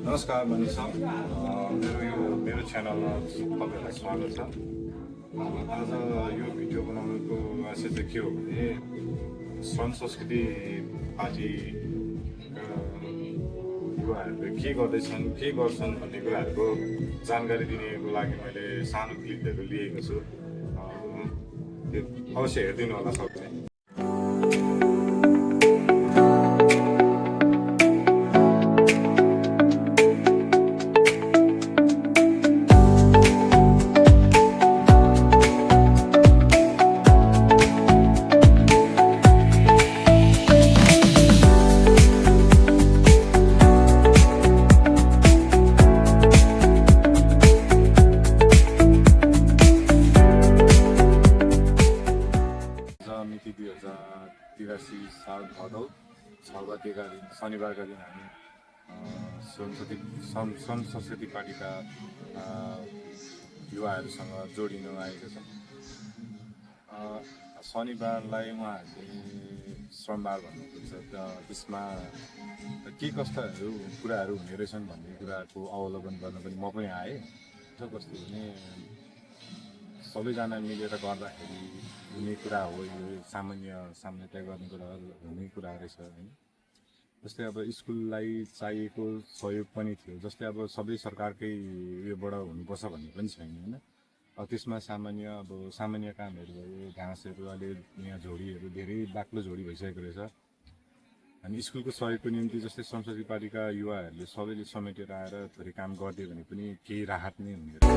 नमस्कार मनिषा, मेरो च्यानलमा तपाईँहरूलाई स्वागत छ। आज यो भिडियो बनाउनुको आशय चाहिँ के हो भने श्रम संस्कृति पार्टी युवाहरूले के गर्दैछन्, के गर्छन् भन्ने कुराहरूको जानकारी दिनेको लागि मैले सानो क्लिपहरू लिएको छु। त्यो अवश्य हेरिदिनु होला सबैले। मिति 2083 साल भदौ 6 गतेका दिन शनिबारका दिन हामी श्रम संस्कृति पार्टीका युवाहरूसँग जोडिन आएको छ। शनिबारलाई उहाँहरूले श्रमबार भन्नुहुन्छ, त्यसमा के कस्ताहरू कुराहरू हुने रहेछन् भन्ने कुराको अवलोकन गर्न पनि म पनि आएँ। कस्तो भने सबैजना मिलेर गर्दाखेरि हुने कुरा हो, यो सामान्यतया गर्ने कुरा हुने कुरा रहेछ होइन। जस्तै अब स्कुललाई चाहिएको सहयोग पनि थियो, जस्तै अब सबै सरकारकै उयोबाट हुनुपर्छ भन्ने पनि छैन होइन। अब त्यसमा सामान्य कामहरू भयो, घाँसहरू अहिले यहाँ झोडीहरू धेरै बाक्लो झोडी भइसकेको रहेछ। अनि स्कुलको सहयोगको निम्ति जस्तै संस्कृति पार्टीका युवाहरूले सबैले समेटेर आएर थोरै काम गरिदियो भने पनि केही राहत नै हुने रहेछ।